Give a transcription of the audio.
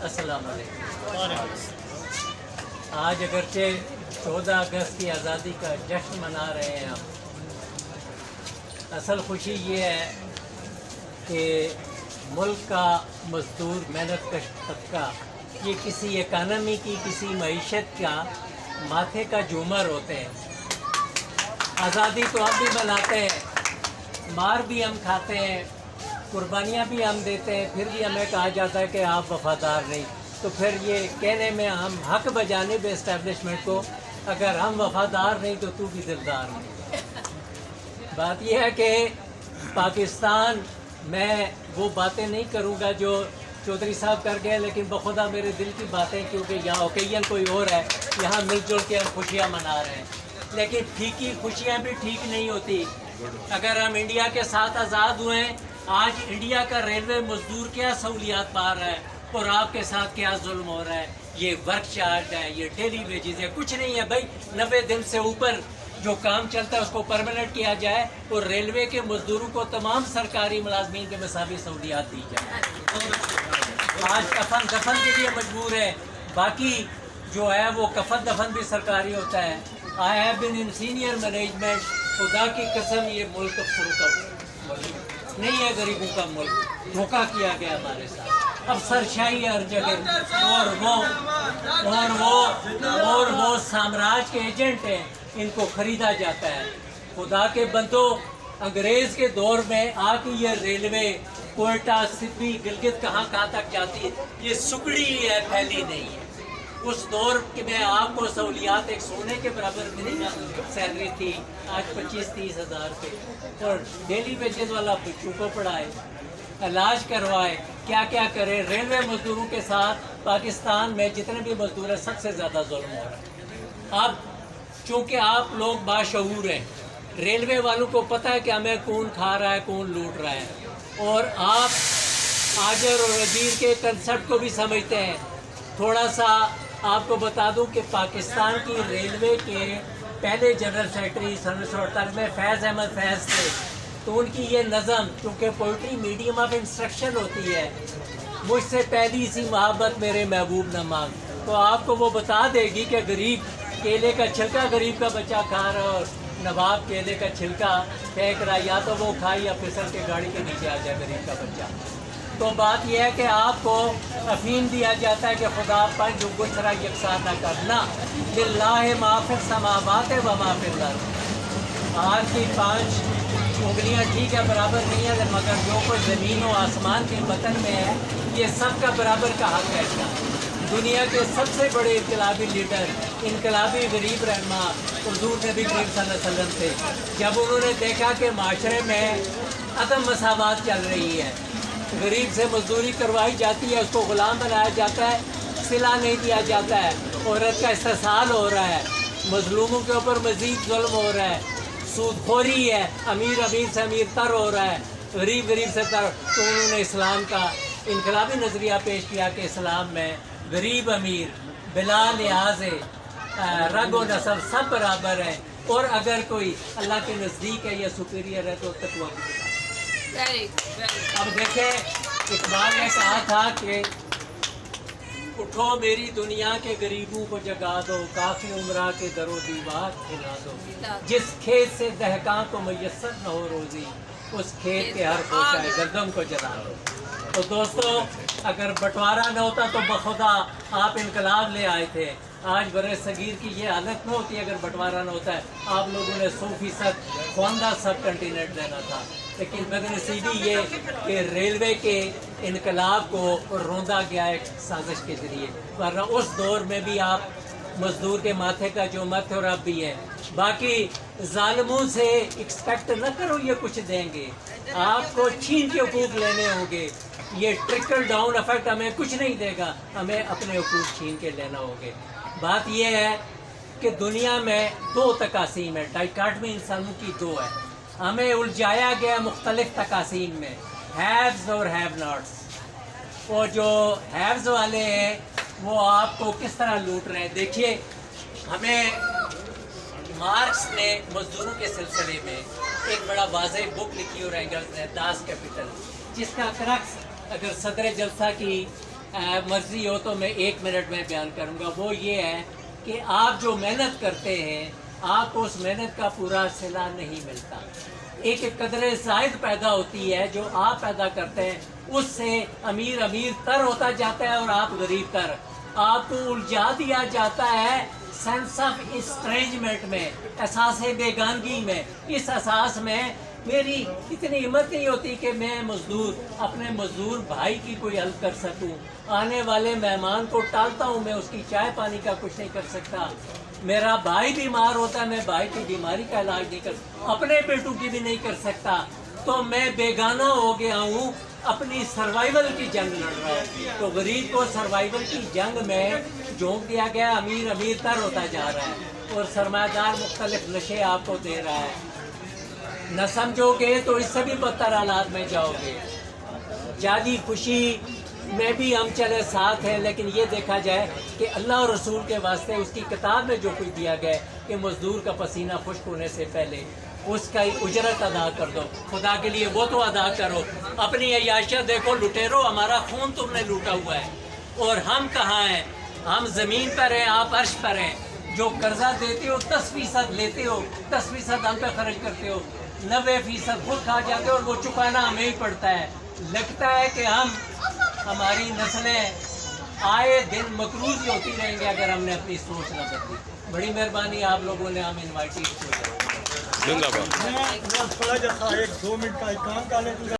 السلام علیکم۔ آج اگرچہ 14 اگست کی آزادی کا جشن منا رہے ہیں ہم، اصل خوشی یہ ہے کہ ملک کا مزدور محنت کش طبقہ یہ کسی اکانومی کی، کسی معیشت کا ماتھے کا جھومر ہوتے ہیں۔ آزادی تو ہم بھی مناتے ہیں، مار بھی ہم کھاتے ہیں، قربانیاں بھی ہم دیتے ہیں، پھر بھی ہمیں کہا جاتا ہے کہ آپ وفادار نہیں۔ تو پھر یہ کہنے میں ہم حق بجانب اسٹیبلشمنٹ کو، اگر ہم وفادار نہیں تو تو بھی دلدار نہیں۔ بات یہ ہے کہ پاکستان میں وہ باتیں نہیں کروں گا جو چودھری صاحب کر گئے، لیکن بخدا میرے دل کی باتیں، کیونکہ یہاں اوکیزن کوئی اور ہے، یہاں مل جل کے ہم خوشیاں منا رہے ہیں، لیکن پھیکی خوشیاں بھی ٹھیک نہیں ہوتی۔ اگر ہم انڈیا کے ساتھ آزاد ہوئے، آج انڈیا کا ریلوے مزدور کیا سہولیات پا رہا ہے اور آپ کے ساتھ کیا ظلم ہو رہا ہے۔ یہ ورک چارج ہے، یہ ڈیلی ویجز ہے، کچھ نہیں ہے بھائی۔ 90 دن سے اوپر جو کام چلتا ہے اس کو پرماننٹ کیا جائے اور ریلوے کے مزدوروں کو تمام سرکاری ملازمین کے مساوی سہولیات دی جائے۔ آج کفن دفن کے لیے مجبور ہے، باقی جو ہے وہ کفن دفن بھی سرکاری ہوتا ہے۔ I have been in senior management, خدا کی قسم یہ ملک افسروں کا ملک نہیں ہے، غریبوں کا ملک۔ دھوکہ کیا گیا ہمارے ساتھ، افسر شاہی ہر جگہ، اور وہ سامراج کے ایجنٹ ہیں، ان کو خریدا جاتا ہے۔ خدا کے بندو، انگریز کے دور میں آ کے یہ ریلوے کوئٹہ، سپی، گلگت کہاں تک جاتی ہے، یہ سکڑی ہے، پھیلی نہیں ہے۔ اس دور میں آپ کو سہولیات ایک سونے کے برابر سیلری تھی، آج 25-30 ہزار پہ، اور ڈیلی ویجز والا بچوں کو پڑھائے، علاج کروائے، کیا کیا کرے۔ ریلوے مزدوروں کے ساتھ پاکستان میں جتنے بھی مزدور ہیں سب سے زیادہ ظلم ہو رہا ہے۔ اب چونکہ آپ لوگ باشعور ہیں، ریلوے والوں کو پتہ ہے کہ ہمیں کون کھا رہا ہے، کون لوٹ رہا ہے، اور آپ آجر اور وزیر کے کنسپٹ کو بھی سمجھتے ہیں۔ تھوڑا سا آپ کو بتا دوں کہ پاکستان کی ریلوے کے پہلے جنرل سیکرٹری 1948 میں فیض احمد فیض تھے، تو ان کی یہ نظم، کیونکہ پوئٹری میڈیم آف انسٹرکشن ہوتی ہے، مجھ سے پہلی سی محبت میرے محبوب نہ مانگ، تو آپ کو وہ بتا دے گی کہ غریب کیلے کا چھلکا غریب کا بچہ کھا رہا ہے، اور نواب کیلے کا چھلکا پھینک رہا ہے، یا تو وہ کھائے یا پھسل کے گاڑی کے نیچے آ جائے غریب کا بچہ۔ تو بات یہ ہے کہ آپ کو افہیم دیا جاتا ہے کہ خدا پر جو گچھرا یکساں نہ کرنا، للہ ما فی السماوات و ما فی الارض۔ آج کی 5 انگلیاں ٹھیک ہے برابر نہیں ہے، مگر جو کچھ زمین و آسمان کے بطن میں ہے یہ سب کا برابر کا حق ہے۔ دنیا کے سب سے بڑے انقلابی لیڈر، انقلابی غریب رہنما حضور نبی کریم صلی اللہ علیہ وسلم تھے۔ جب انہوں نے دیکھا کہ معاشرے میں عدم مساوات چل رہی ہے، غریب سے مزدوری کروائی جاتی ہے، اس کو غلام بنایا جاتا ہے، صلہ نہیں دیا جاتا ہے، عورت کا استحصال ہو رہا ہے، مظلوموں کے اوپر مزید ظلم ہو رہا ہے، سود خوری ہے، امیر سے امیر تر ہو رہا ہے، غریب سے تر، تو انہوں نے اسلام کا انقلابی نظریہ پیش کیا کہ اسلام میں غریب امیر بلا لحاظ رنگ و نسل سب برابر ہیں، اور اگر کوئی اللہ کے نزدیک ہے یا سپیریئر ہے تو تقویٰ کی بات۔ اب دیکھیں، اقبال نے کہا تھا کہ اٹھو میری دنیا کے غریبوں کو جگا دو، کافی عمرہ کے در و دیوار کھلا دو، جس کھیت سے دہقاں کو میسر نہ ہو روزی، اس کھیت کے ہر گوشہ گندم کو جلا دو۔ تو دوستو، اگر بٹوارہ نہ ہوتا تو بخدا آپ انقلاب لے آئے تھے، آج برِ صغیر کی یہ حالت نہ ہوتی اگر بٹوارہ نہ ہوتا ہے۔ آپ لوگوں نے 100% خواندہ سب کنٹیننٹ دینا تھا، لیکن بدنصیبی یہ کہ ریلوے کے انقلاب کو روندا گیا ایک سازش کے ذریعے، ورنہ اس دور میں بھی آپ مزدور کے ماتھے کا جو مت اور اب بھی ہے۔ باقی ظالموں سے ایکسپیکٹ نہ کرو یہ کچھ دیں گے، آپ کو چھین کے حقوق لینے ہوں گے۔ یہ ٹرکل ڈاؤن افیکٹ ہمیں کچھ نہیں دے گا، ہمیں اپنے حقوق چھین کے لینا ہوگے۔ بات یہ ہے کہ دنیا میں 2 تقاسیم ہے، ڈائیکاٹمی انسانوں کی 2 ہے، ہمیں الجھایا گیا مختلف تقاسیم میں، ہیوز اور ہیو ناٹس۔ اور جو ہیوز والے ہیں وہ آپ کو کس طرح لوٹ رہے ہیں۔ دیکھیے، ہمیں مارکس نے مزدوروں کے سلسلے میں ایک بڑا واضح بک لکھی اور اینگلز نے، داس کیپٹل۔ جس کا کرکس اگر صدر جلسہ کی مرضی ہو تو میں 1 منٹ میں بیان کروں گا. وہ یہ ہے کہ آپ جو محنت کرتے ہیں آپ کو اس محنت کا پورا صلہ نہیں ملتا. ایک قدر زائد پیدا ہوتی ہے جو آپ پیدا کرتے ہیں, اس سے امیر تر ہوتا جاتا ہے اور آپ غریب تر. آپ کو الجھا دیا جاتا ہے سینس آف اسٹرینجمنٹ میں, احساس بیگانگی میں. اس احساس میں میری اتنی ہمت نہیں ہوتی کہ میں اپنے مزدور بھائی کی کوئی ہیلپ کر سکوں. آنے والے مہمان کو ٹالتا ہوں, میں اس کی چائے پانی کا کچھ نہیں کر سکتا. میرا بھائی بیمار ہوتا ہے, میں بھائی کی بیماری کا علاج نہیں کر سکتا, اپنے بیٹوں کی بھی نہیں کر سکتا. تو میں بیگانہ ہو گیا ہوں, اپنی سروائیول کی جنگ لڑ رہا ہوں. تو غریب کو سروائیول کی جنگ میں جھونک دیا گیا, امیر تر ہوتا جا رہا ہے اور سرمایہ دار مختلف نشے آپ کو دے رہا ہے. نہ سمجھو گے تو اس سے بھی بدتر حالات میں جاؤ گے. جعلی خوشی میں بھی ہم چلے ساتھ ہیں, لیکن یہ دیکھا جائے کہ اللہ اور رسول کے واسطے اس کی کتاب میں جو کچھ دیا گیا کہ مزدور کا پسینہ خشک ہونے سے پہلے اس کا اجرت ادا کر دو. خدا کے لیے وہ تو ادا کرو. اپنی عیاشیاں دیکھو لٹیرو, ہمارا خون تم نے لوٹا ہوا ہے اور ہم کہاں ہیں؟ ہم زمین پر ہیں, آپ عرش پر ہیں. جو قرضہ دیتے ہو 10% لیتے ہو, 10% ہم پہ خرچ کرتے ہو, 90% خود کھا جاتے ہو اور وہ چکانا ہمیں ہی پڑتا ہے. لگتا ہے کہ ہماری نسلیں آئے دن مقروض ہی ہوتی رہیں گے اگر ہم نے اپنی سوچ نہ بدلی. بڑی مہربانی آپ لوگوں نے ہم انوائٹیڈ کیا. میں تھوڑا جیسا 1-2 منٹ کا کام کر لیں.